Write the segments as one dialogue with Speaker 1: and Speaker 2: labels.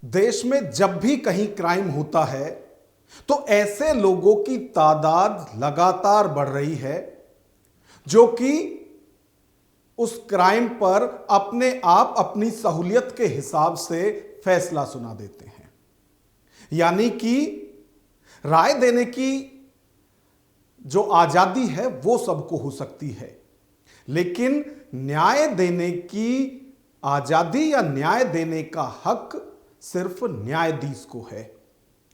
Speaker 1: देश में जब भी कहीं क्राइम होता है तो ऐसे लोगों की तादाद लगातार बढ़ रही है जो कि उस क्राइम पर अपने आप अपनी सहूलियत के हिसाब से फैसला सुना देते हैं। यानी कि राय देने की जो आजादी है वो सबको हो सकती है, लेकिन न्याय देने की आजादी या न्याय देने का हक सिर्फ न्यायाधीश को है।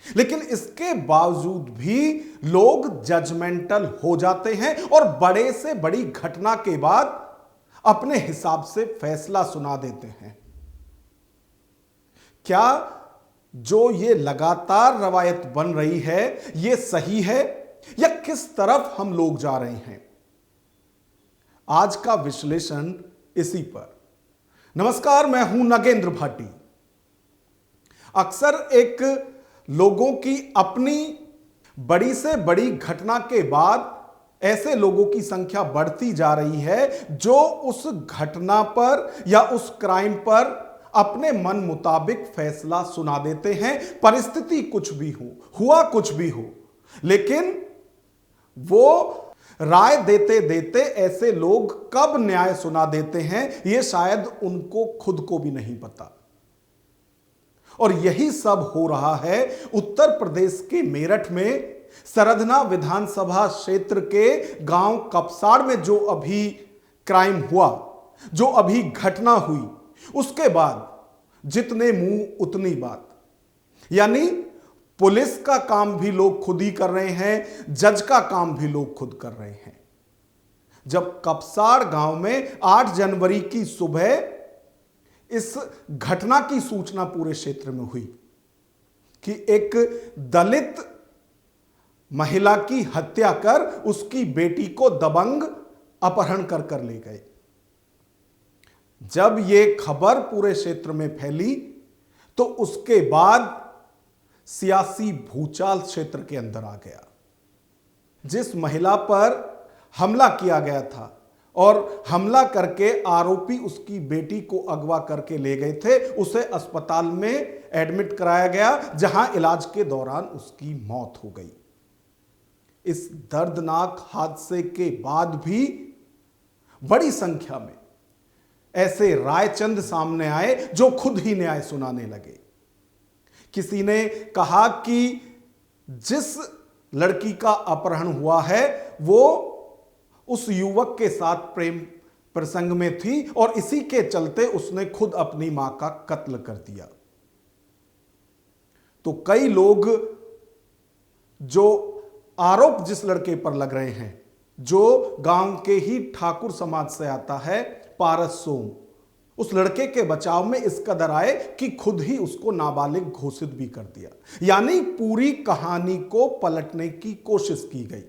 Speaker 1: लेकिन इसके बावजूद भी लोग जजमेंटल हो जाते हैं और बड़े से बड़ी घटना के बाद अपने हिसाब से फैसला सुना देते हैं। क्या जो ये लगातार रवायत बन रही है ये सही है या किस तरफ हम लोग जा रहे हैं? आज का विश्लेषण इसी पर। नमस्कार, मैं हूं नगेंद्र भाटी। अक्सर एक लोगों की अपनी बड़ी से बड़ी घटना के बाद ऐसे लोगों की संख्या बढ़ती जा रही है जो उस घटना पर या उस क्राइम पर अपने मन मुताबिक फैसला सुना देते हैं। परिस्थिति कुछ भी हो, हुआ कुछ भी हो, लेकिन वो राय देते देते ऐसे लोग कब न्याय सुना देते हैं ये शायद उनको खुद को भी नहीं पता। और यही सब हो रहा है उत्तर प्रदेश के मेरठ में सरधना विधानसभा क्षेत्र के गांव कपसाड़ में। जो अभी क्राइम हुआ, जो अभी घटना हुई, उसके बाद जितने मुंह उतनी बात। यानी पुलिस का काम भी लोग खुद ही कर रहे हैं, जज का काम भी लोग खुद कर रहे हैं। जब कपसाड़ गांव में 8 जनवरी की सुबह इस घटना की सूचना पूरे क्षेत्र में हुई कि एक दलित महिला की हत्या कर उसकी बेटी को दबंग अपहरण कर ले गए। जब यह खबर पूरे क्षेत्र में फैली तो उसके बाद सियासी भूचाल क्षेत्र के अंदर आ गया। जिस महिला पर हमला किया गया था और हमला करके आरोपी उसकी बेटी को अगवा करके ले गए थे, उसे अस्पताल में एडमिट कराया गया, जहां इलाज के दौरान उसकी मौत हो गई। इस दर्दनाक हादसे के बाद भी बड़ी संख्या में ऐसे रायचंद सामने आए जो खुद ही न्याय सुनाने लगे। किसी ने कहा कि जिस लड़की का अपहरण हुआ है वो उस युवक के साथ प्रेम प्रसंग में थी और इसी के चलते उसने खुद अपनी मां का कत्ल कर दिया। तो कई लोग जो आरोप जिस लड़के पर लग रहे हैं, जो गांव के ही ठाकुर समाज से आता है, पारस सोम, उस लड़के के बचाव में इस कदर आए कि खुद ही उसको नाबालिग घोषित भी कर दिया। यानी पूरी कहानी को पलटने की कोशिश की गई।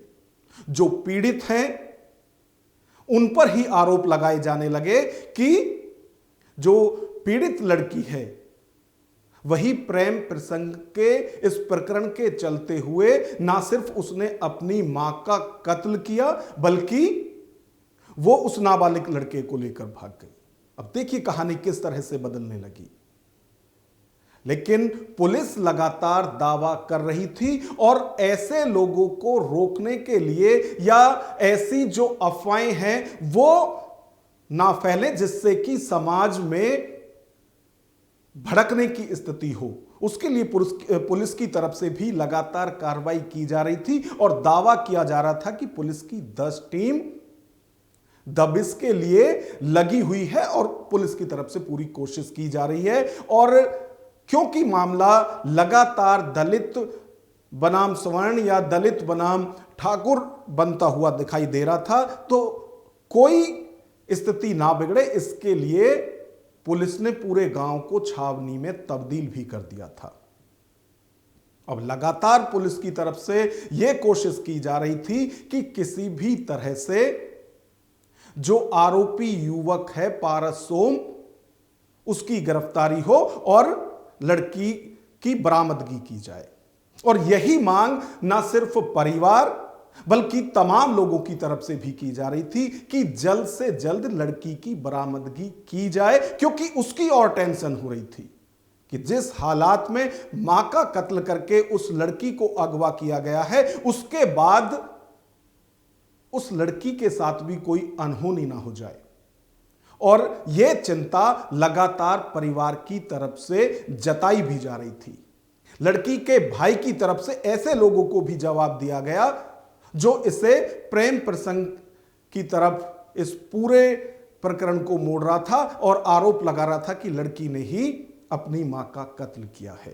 Speaker 1: जो पीड़ित हैं उन पर ही आरोप लगाए जाने लगे कि जो पीड़ित लड़की है वही प्रेम प्रसंग के इस प्रकरण के चलते हुए ना सिर्फ उसने अपनी मां का कत्ल किया बल्कि वो उस नाबालिग लड़के को लेकर भाग गई। अब देखिए कहानी किस तरह से बदलने लगी। लेकिन पुलिस लगातार दावा कर रही थी और ऐसे लोगों को रोकने के लिए या ऐसी जो अफवाहें हैं वो ना फैले जिससे कि समाज में भड़कने की स्थिति हो, उसके लिए पुलिस की तरफ से भी लगातार कार्रवाई की जा रही थी और दावा किया जा रहा था कि पुलिस की 10 टीम दबिश के लिए लगी हुई है और पुलिस की तरफ से पूरी कोशिश की जा रही है। और क्योंकि मामला लगातार दलित बनाम स्वर्ण या दलित बनाम ठाकुर बनता हुआ दिखाई दे रहा था, तो कोई स्थिति ना बिगड़े इसके लिए पुलिस ने पूरे गांव को छावनी में तब्दील भी कर दिया था। अब लगातार पुलिस की तरफ से यह कोशिश की जा रही थी कि किसी भी तरह से जो आरोपी युवक है पारस सोम, उसकी गिरफ्तारी हो और लड़की की बरामदगी की जाए। और यही मांग ना सिर्फ परिवार बल्कि तमाम लोगों की तरफ से भी की जा रही थी कि जल्द से जल्द लड़की की बरामदगी की जाए, क्योंकि उसकी और टेंशन हो रही थी। कि जिस हालात में मां का कत्ल करके उस लड़की को अगवा किया गया है, उसके बाद उस लड़की के साथ भी कोई अनहोनी ना हो जाए। और यह चिंता लगातार परिवार की तरफ से जताई भी जा रही थी। लड़की के भाई की तरफ से ऐसे लोगों को भी जवाब दिया गया जो इसे प्रेम प्रसंग की तरफ इस पूरे प्रकरण को मोड़ रहा था और आरोप लगा रहा था कि लड़की ने ही अपनी मां का कत्ल किया है।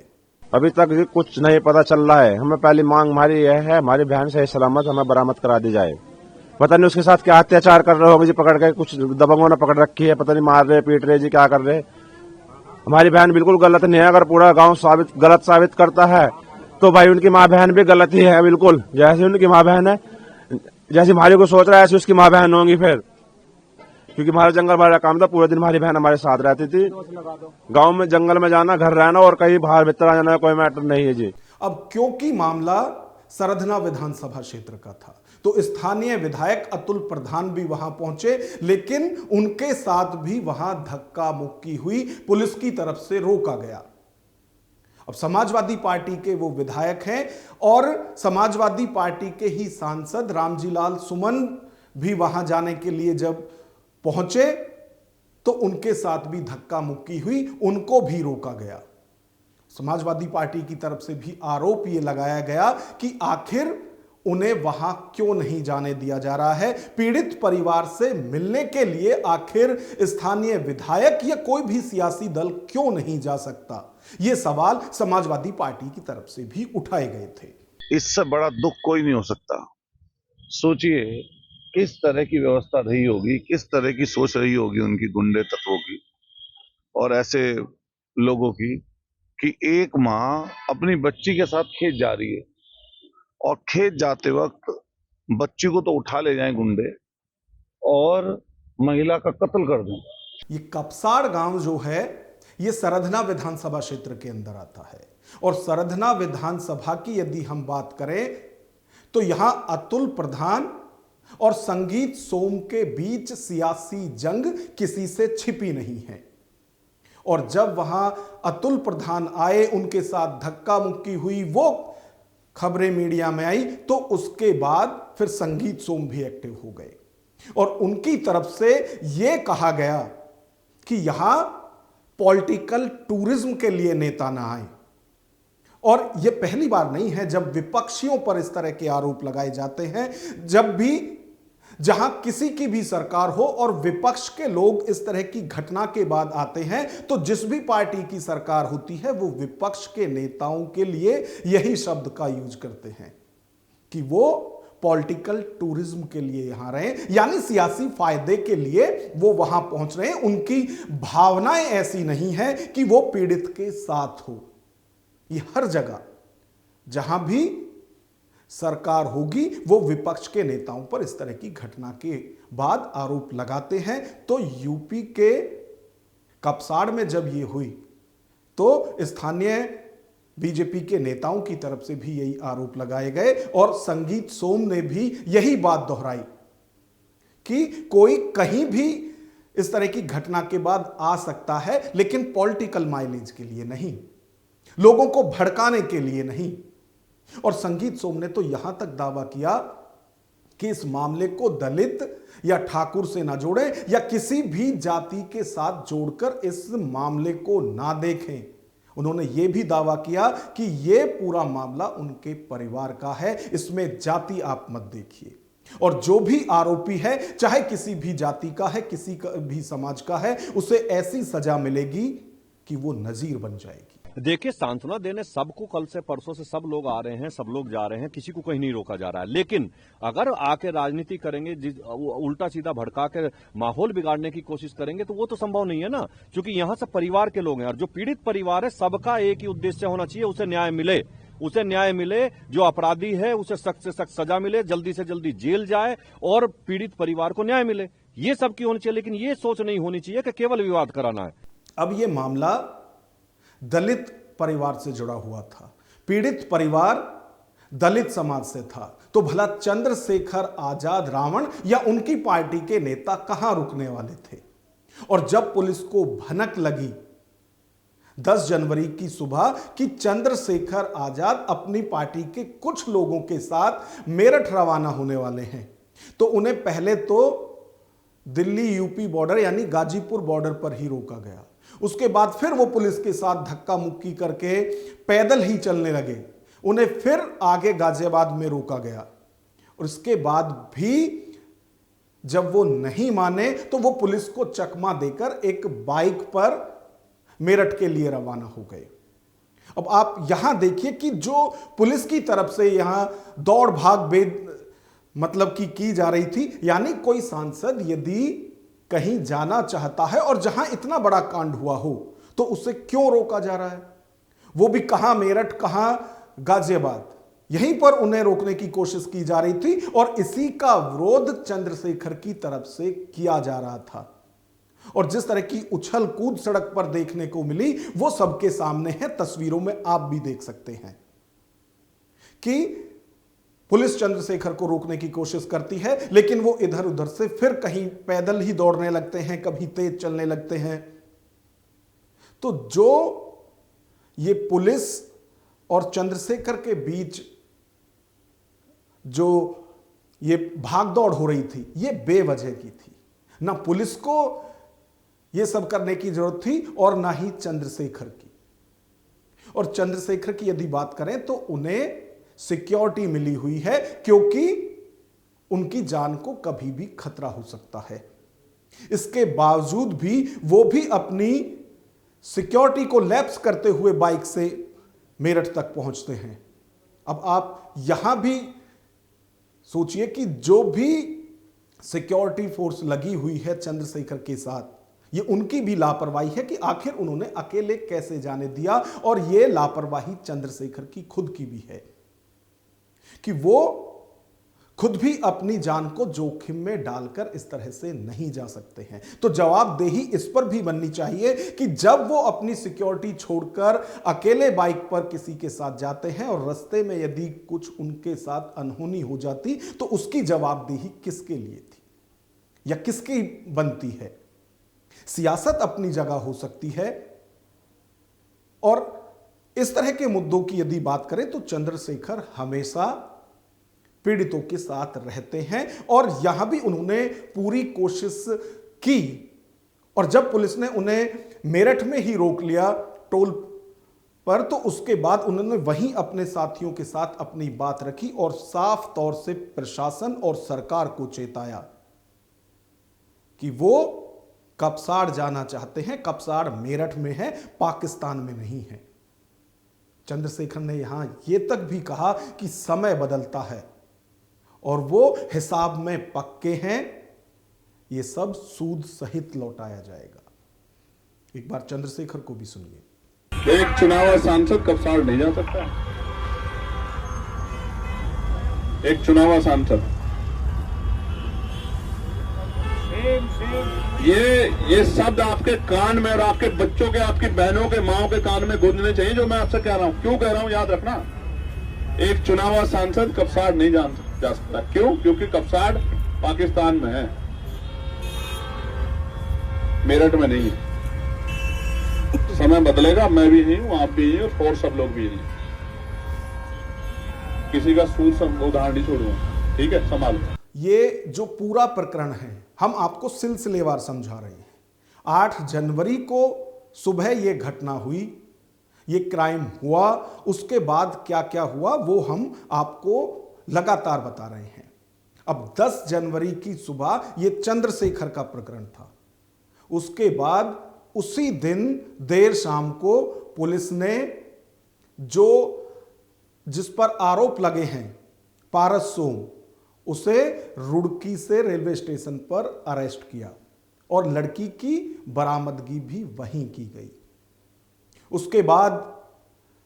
Speaker 2: अभी तक भी कुछ नहीं पता चल रहा है। हमें पहली मांग हमारी यह है, हमारी बहन सही सलामत हमें बरामद करा दी जाए। पता नहीं उसके साथ क्या अत्याचार कर रहे होंगे जी, पकड़ के कुछ दबंगों ने पकड़ रखी है, पता नहीं मार रहे पीट रहे जी, क्या कर रहे। हमारी बहन बिल्कुल गलत नहीं है। अगर पूरा गांव गलत साबित करता है तो भाई उनकी माँ बहन भी गलत ही है बिल्कुल। जैसे उनकी माँ बहन है, जैसे हमारी को सोच रहा है ऐसी उसकी माँ बहन होंगी फिर, क्योंकि हमारा जंगल भरा काम था। पूरे दिन हमारी बहन हमारे साथ रहती थी। गांव में जंगल में जाना, घर रहना और कहीं बाहर भीतर आ जाना कोई मैटर नहीं है जी।
Speaker 1: अब क्योंकि मामला सरधना विधानसभा क्षेत्र का था तो स्थानीय विधायक अतुल प्रधान भी वहां पहुंचे, लेकिन उनके साथ भी वहां धक्का मुक्की हुई, पुलिस की तरफ से रोका गया। अब समाजवादी पार्टी के वो विधायक हैं और समाजवादी पार्टी के ही सांसद रामजीलाल सुमन भी वहां जाने के लिए जब पहुंचे तो उनके साथ भी धक्का मुक्की हुई, उनको भी रोका गया। समाजवादी पार्टी की तरफ से भी आरोप यह लगाया गया कि आखिर उन्हें वहां क्यों नहीं जाने दिया जा रहा है। पीड़ित परिवार से मिलने के लिए आखिर स्थानीय विधायक या कोई भी सियासी दल क्यों नहीं जा सकता, यह सवाल समाजवादी पार्टी की तरफ से भी उठाए गए थे।
Speaker 3: इससे बड़ा दुख कोई नहीं हो सकता। सोचिए किस तरह की व्यवस्था रही होगी, किस तरह की सोच रही होगी उनकी गुंडे तत्वों की और ऐसे लोगों की, कि एक माँ अपनी बच्ची के साथ खेत जा रही है और खेत जाते वक्त बच्ची को तो उठा ले जाएं गुंडे और महिला का कत्ल कर दें।
Speaker 1: ये कपसाड़ गांव जो है ये सरधना विधानसभा क्षेत्र के अंदर आता है और सरधना विधानसभा की यदि हम बात करें तो यहां अतुल प्रधान और संगीत सोम के बीच सियासी जंग किसी से छिपी नहीं है। और जब वहां अतुल प्रधान आए, उनके साथ धक्का मुक्की हुई, वो खबरें मीडिया में आई, तो उसके बाद फिर संगीत सोम भी एक्टिव हो गए और उनकी तरफ से यह कहा गया कि यहां पॉलिटिकल टूरिज्म के लिए नेता ना आए। और यह पहली बार नहीं है जब विपक्षियों पर इस तरह के आरोप लगाए जाते हैं। जब भी जहां किसी की भी सरकार हो और विपक्ष के लोग इस तरह की घटना के बाद आते हैं तो जिस भी पार्टी की सरकार होती है वो विपक्ष के नेताओं के लिए यही शब्द का यूज करते हैं कि वो पॉलिटिकल टूरिज्म के लिए यहां रहे, यानी सियासी फायदे के लिए वो वहां पहुंच रहे हैं। उनकी भावनाएं ऐसी नहीं है कि वो पीड़ित के साथ हो। ये हर जगह जहां भी सरकार होगी वो विपक्ष के नेताओं पर इस तरह की घटना के बाद आरोप लगाते हैं। तो यूपी के कपसाड़ में जब ये हुई तो स्थानीय बीजेपी के नेताओं की तरफ से भी यही आरोप लगाए गए और संगीत सोम ने भी यही बात दोहराई कि कोई कहीं भी इस तरह की घटना के बाद आ सकता है, लेकिन पॉलिटिकल माइलेज के लिए नहीं, लोगों को भड़काने के लिए नहीं। और संगीत सोम ने तो यहां तक दावा किया कि इस मामले को दलित या ठाकुर से ना जोड़ें या किसी भी जाति के साथ जोड़कर इस मामले को ना देखें। उन्होंने यह भी दावा किया कि यह पूरा मामला उनके परिवार का है, इसमें जाति आप मत देखिए। और जो भी आरोपी है, चाहे किसी भी जाति का है, किसी का भी समाज का है, उसे ऐसी सजा मिलेगी कि वो नजीर बन जाएगी।
Speaker 4: देखिए, सांत्वना देने सबको कल से परसों से सब लोग आ रहे हैं, सब लोग जा रहे हैं, किसी को कहीं नहीं रोका जा रहा है। लेकिन अगर आके राजनीति करेंगे, उल्टा सीधा भड़का के माहौल बिगाड़ने की कोशिश करेंगे तो वो तो संभव नहीं है ना, क्योंकि यहाँ सब परिवार के लोग हैं और जो पीड़ित परिवार है सबका एक ही उद्देश्य होना चाहिए, उसे न्याय मिले, उसे न्याय मिले। जो अपराधी है उसे सख्त से सख्त सजा मिले, जल्दी से जल्दी जेल जाए और पीड़ित परिवार को न्याय मिले। ये सबकी होनी चाहिए, लेकिन ये सोच नहीं होनी चाहिए कि केवल विवाद कराना है।
Speaker 1: अब ये मामला दलित परिवार से जुड़ा हुआ था, पीड़ित परिवार दलित समाज से था, तो भला चंद्रशेखर आजाद रावण या उनकी पार्टी के नेता कहां रुकने वाले थे। और जब पुलिस को भनक लगी, 10 जनवरी की सुबह कि चंद्रशेखर आजाद अपनी पार्टी के कुछ लोगों के साथ मेरठ रवाना होने वाले हैं। तो उन्हें पहले तो दिल्ली यूपी बॉर्डर यानी गाजीपुर बॉर्डर पर ही रोका गया। उसके बाद फिर वो पुलिस के साथ धक्का मुक्की करके पैदल ही चलने लगे। उन्हें फिर आगे गाजियाबाद में रोका गया और इसके बाद भी जब वो नहीं माने तो वो पुलिस को चकमा देकर एक बाइक पर मेरठ के लिए रवाना हो गए। अब आप यहां देखिए कि जो पुलिस की तरफ से यहां दौड़ भाग मतलब की जा रही थी, यानी कोई सांसद यदि कहीं जाना चाहता है और जहां इतना बड़ा कांड हुआ हो तो उसे क्यों रोका जा रहा है, वो भी कहां मेरठ कहां गाजियाबाद, यहीं पर उन्हें रोकने की कोशिश की जा रही थी और इसी का विरोध चंद्रशेखर की तरफ से किया जा रहा था। और जिस तरह की उछल कूद सड़क पर देखने को मिली वो सबके सामने है, तस्वीरों में आप भी देख सकते हैं कि पुलिस चंद्रशेखर को रोकने की कोशिश करती है लेकिन वो इधर उधर से फिर कहीं पैदल ही दौड़ने लगते हैं, कभी तेज चलने लगते हैं। तो जो ये पुलिस और चंद्रशेखर के बीच जो ये भागदौड़ हो रही थी ये बेवजह की थी। ना पुलिस को ये सब करने की जरूरत थी और ना ही चंद्रशेखर की। और चंद्रशेखर की यदि बात करें तो उन्हें सिक्योरिटी मिली हुई है क्योंकि उनकी जान को कभी भी खतरा हो सकता है। इसके बावजूद भी वो भी अपनी सिक्योरिटी को लैप्स करते हुए बाइक से मेरठ तक पहुंचते हैं। अब आप यहां भी सोचिए कि जो भी सिक्योरिटी फोर्स लगी हुई है चंद्रशेखर के साथ, ये उनकी भी लापरवाही है कि आखिर उन्होंने अकेले कैसे जाने दिया। और ये लापरवाही चंद्रशेखर की खुद की भी है कि वो खुद भी अपनी जान को जोखिम में डालकर इस तरह से नहीं जा सकते हैं। तो जवाबदेही इस पर भी बननी चाहिए कि जब वो अपनी सिक्योरिटी छोड़कर अकेले बाइक पर किसी के साथ जाते हैं और रास्ते में यदि कुछ उनके साथ अनहोनी हो जाती तो उसकी जवाबदेही किसके लिए थी या किसकी बनती है। सियासत अपनी जगह हो सकती है और इस तरह के मुद्दों की यदि बात करें तो चंद्रशेखर हमेशा पीड़ितों के साथ रहते हैं और यहां भी उन्होंने पूरी कोशिश की। और जब पुलिस ने उन्हें मेरठ में ही रोक लिया टोल पर तो उसके बाद उन्होंने वहीं अपने साथियों के साथ अपनी बात रखी और साफ तौर से प्रशासन और सरकार को चेताया कि वो कपसाड़ जाना चाहते हैं। कपसाड़ मेरठ में है, पाकिस्तान में नहीं है। चंद्रशेखर ने यहां यह तक भी कहा कि समय बदलता है और वो हिसाब में पक्के हैं, ये सब सूद सहित लौटाया जाएगा। एक बार चंद्रशेखर को भी सुनिए।
Speaker 5: एक चुनाव सांसद कपसाड़ नहीं जा सकता। एक चुनाव सांसद ये शब्द आपके कान में और आपके बच्चों के, आपकी बहनों के, माओ के कान में गूंजने चाहिए जो मैं आपसे कह रहा हूं। क्यों कह रहा हूं याद रखना, एक चुनाव सांसद कपसाड़ नहीं जा सकता। क्यों? क्योंकि कपसाड़ पाकिस्तान में है, मेरठ में नहीं है। समय बदलेगा, मैं भी नहीं हूं, आप भी नहीं हो और सब लोग भी नहीं। किसी का सूद उदाहरण नहीं छोड़ूंगा, ठीक है, संभालो।
Speaker 1: ये जो पूरा प्रकरण है हम आपको सिलसिलेवार समझा रहे हैं। 8 जनवरी को सुबह ये घटना हुई, ये क्राइम हुआ, उसके बाद क्या क्या हुआ वो हम आपको लगातार बता रहे हैं। अब 10 जनवरी की सुबह ये चंद्रशेखर का प्रकरण था। उसके बाद उसी दिन देर शाम को पुलिस ने जिस पर आरोप लगे हैं पारस सोम, उसे रुड़की से रेलवे स्टेशन पर अरेस्ट किया और लड़की की बरामदगी भी वहीं की गई। उसके बाद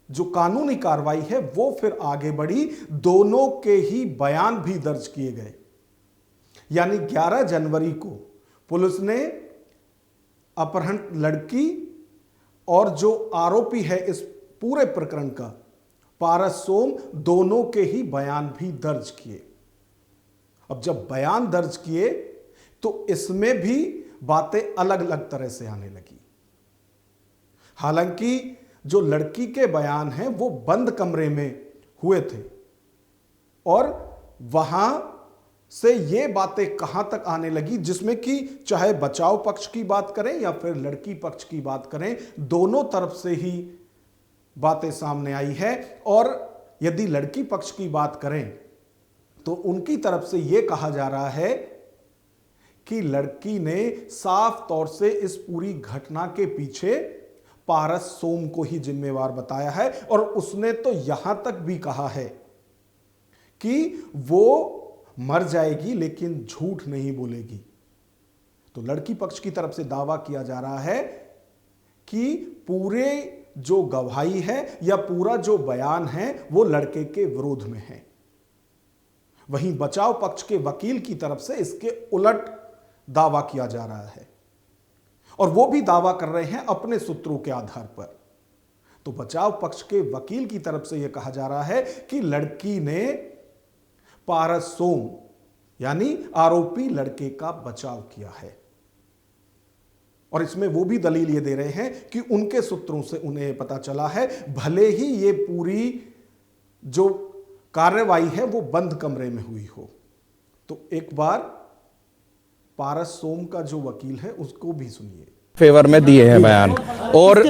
Speaker 1: जो कानूनी कार्रवाई है वो फिर आगे बढ़ी। दोनों के ही बयान भी दर्ज किए गए। यानी 11 जनवरी को पुलिस ने अपहरण लड़की और जो आरोपी है इस पूरे प्रकरण का पारस सोम, दोनों के ही बयान भी दर्ज किए। अब जब बयान दर्ज किए तो इसमें भी बातें अलग अलग तरह से आने लगी। हालांकि जो लड़की के बयान हैं वो बंद कमरे में हुए थे और वहां से ये बातें कहां तक आने लगी, जिसमें कि चाहे बचाव पक्ष की बात करें या फिर लड़की पक्ष की बात करें, दोनों तरफ से ही बातें सामने आई है। और यदि लड़की पक्ष की बात करें तो उनकी तरफ से यह कहा जा रहा है कि लड़की ने साफ तौर से इस पूरी घटना के पीछे पारस सोम को ही जिम्मेवार बताया है और उसने तो यहां तक भी कहा है कि वो मर जाएगी लेकिन झूठ नहीं बोलेगी। तो लड़की पक्ष की तरफ से दावा किया जा रहा है कि पूरे जो गवाही है या पूरा जो बयान है वो लड़के के विरोध में है। वहीं बचाव पक्ष के वकील की तरफ से इसके उलट दावा किया जा रहा है और वो भी दावा कर रहे हैं अपने सूत्रों के आधार पर। तो बचाव पक्ष के वकील की तरफ से यह कहा जा रहा है कि लड़की ने पारस सोम यानी आरोपी लड़के का बचाव किया है और इसमें वो भी दलील ये दे रहे हैं कि उनके सूत्रों से उन्हें पता चला है, भले ही ये पूरी जो कार्रवाई है वो बंद कमरे में हुई हो। तो एक बार पारस सोम का जो वकील है उसको भी सुनिए।
Speaker 6: फेवर में दिए हैं बयान और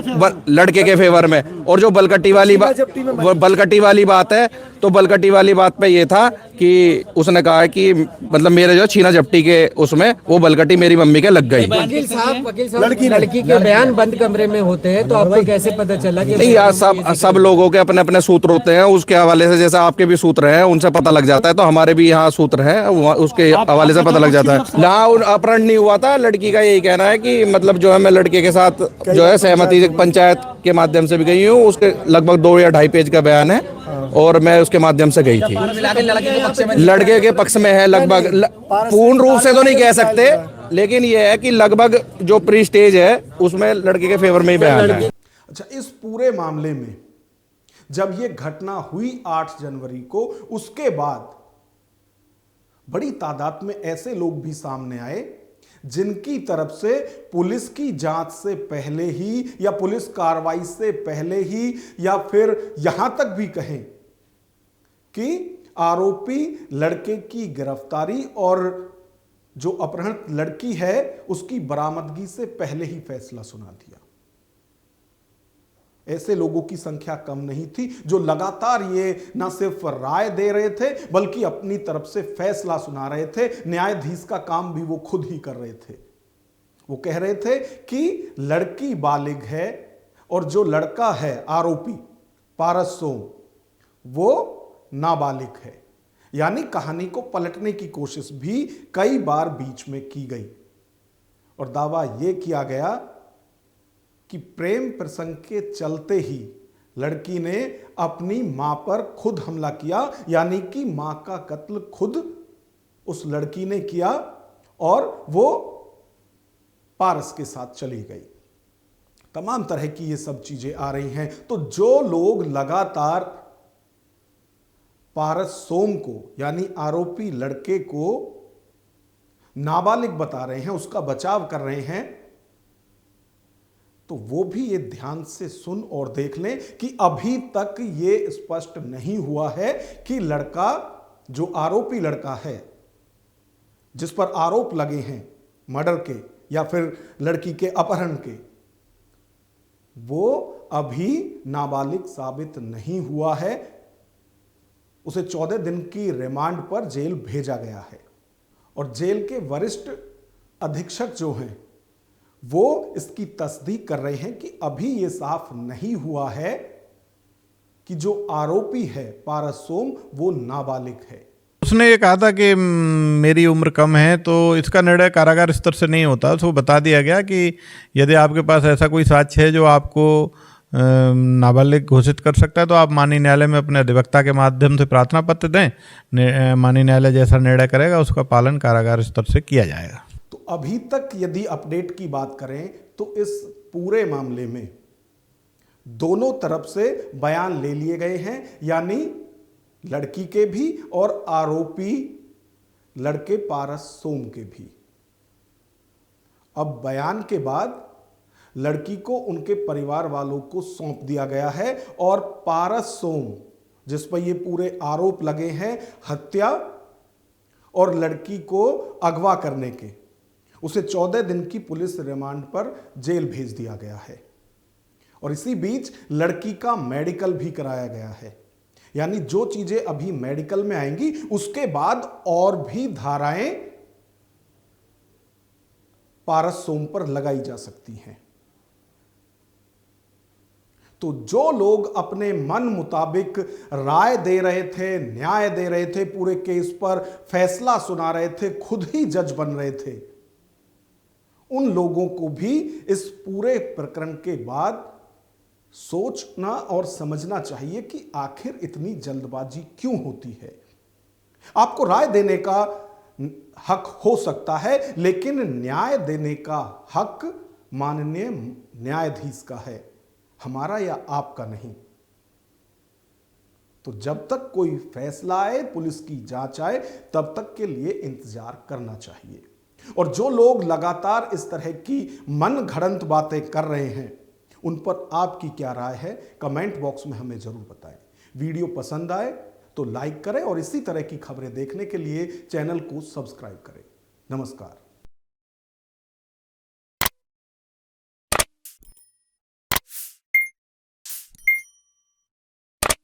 Speaker 6: लड़के के फेवर में। और जो बलकट्टी वाली बात है, तो बलकट्टी वाली बात पे ये था कि उसने कहा कि मतलब मेरे जो छीना झपटी के उसमें वो बलकट्टी मेरी मम्मी के लग गई।
Speaker 7: वकील साहब लड़की के बयान बंद कमरे में होते हैं तो आपको कैसे पता चला कि
Speaker 6: नहीं यार, सब लोगों के अपने अपने सूत्र होते हैं। उसके हवाले से जैसे आपके भी सूत्र हैं उनसे पता लग जाता है, तो हमारे भी यहाँ सूत्र हैं उसके हवाले से पता लग जाता है। ना अपहरण नहीं हुआ था, लड़की का यही कहना है कि मतलब जो है मैं लड़के के साथ जो है सहमति पंचायत के माध्यम से भी गई हूँ। उसके लगभग 2 या 2.5 पेज का बयान है और मैं उसके माध्यम से गई थी। लड़के के पक्ष में है लगभग, पूर्ण रूप से तो नहीं कह सकते, लेकिन यह है कि लगभग जो प्री स्टेज है उसमें लड़के के फेवर में ही बयान है।
Speaker 1: अच्छा, इस पूरे मामले में जब यह घटना हुई 8 जनवरी को, उसके बाद बड़ी तादाद में ऐसे लोग भी सामने आए जिनकी तरफ से पुलिस की जांच से पहले ही या पुलिस कार्रवाई से पहले ही या फिर यहां तक भी कहें कि आरोपी लड़के की गिरफ्तारी और जो अपहृत लड़की है उसकी बरामदगी से पहले ही फैसला सुना दिया। ऐसे लोगों की संख्या कम नहीं थी जो लगातार ये ना सिर्फ राय दे रहे थे बल्कि अपनी तरफ से फैसला सुना रहे थे। न्यायाधीश का काम भी वो खुद ही कर रहे थे। वो कह रहे थे कि लड़की बालिग है और जो लड़का है आरोपी पारस सोम वो नाबालिग है। यानी कहानी को पलटने की कोशिश भी कई बार बीच में की गई और दावा यह किया गया कि प्रेम प्रसंग के चलते ही लड़की ने अपनी मां पर खुद हमला किया, यानी कि मां का कत्ल खुद उस लड़की ने किया और वो पारस के साथ चली गई। तमाम तरह की ये सब चीजें आ रही हैं। तो जो लोग लगातार पारस सोम को यानी आरोपी लड़के को नाबालिग बता रहे हैं, उसका बचाव कर रहे हैं, तो वो भी ये ध्यान से सुन और देख लें कि अभी तक ये स्पष्ट नहीं हुआ है कि लड़का जो आरोपी लड़का है जिस पर आरोप लगे हैं मर्डर के या फिर लड़की के अपहरण के, वो अभी नाबालिग साबित नहीं हुआ है। उसे 14 दिन की रिमांड पर जेल भेजा गया है और जेल के वरिष्ठ अधीक्षक जो हैं वो इसकी तस्दीक कर रहे हैं कि अभी यह साफ नहीं हुआ है कि जो आरोपी है पारस सोम वो नाबालिग है।
Speaker 8: उसने ये कहा था कि मेरी उम्र कम है तो इसका निर्णय कारागार स्तर से नहीं होता। उसको बता दिया गया कि यदि आपके पास ऐसा कोई साक्ष्य है जो आपको नाबालिग घोषित कर सकता है तो आप माननीय न्यायालय में अपने अधिवक्ता के माध्यम से प्रार्थना पत्र दें। माननीय न्यायालय जैसा निर्णय करेगा उसका पालन कारागार स्तर से किया जाएगा।
Speaker 1: तो अभी तक यदि अपडेट की बात करें तो इस पूरे मामले में दोनों तरफ से बयान ले लिए गए हैं, यानी लड़की के भी और आरोपी लड़के पारस सोम के भी। अब बयान के बाद लड़की को उनके परिवार वालों को सौंप दिया गया है और पारस सोम, जिस पर ये पूरे आरोप लगे हैं हत्या और लड़की को अगवा करने के, उसे 14 दिन की पुलिस रिमांड पर जेल भेज दिया गया है। और इसी बीच लड़की का मेडिकल भी कराया गया है। यानी जो चीजें अभी मेडिकल में आएंगी उसके बाद और भी धाराएं पारस सोम पर लगाई जा सकती हैं। तो जो लोग अपने मन मुताबिक राय दे रहे थे, न्याय दे रहे थे, पूरे केस पर फैसला सुना रहे थे, खुद ही जज बन रहे थे, उन लोगों को भी इस पूरे प्रकरण के बाद सोचना और समझना चाहिए कि आखिर इतनी जल्दबाजी क्यों होती है। आपको राय देने का हक हो सकता है, लेकिन न्याय देने का हक माननीय न्यायाधीश का है, हमारा या आपका नहीं। तो जब तक कोई फैसला आए, पुलिस की जांच आए, तब तक के लिए इंतजार करना चाहिए। और जो लोग लगातार इस तरह की मन घड़ंत बातें कर रहे हैं, उन पर आपकी क्या राय है, कमेंट बॉक्स में हमें जरूर बताएं। वीडियो पसंद आए तो लाइक करें और इसी तरह की खबरें देखने के लिए चैनल को सब्सक्राइब करें। नमस्कार।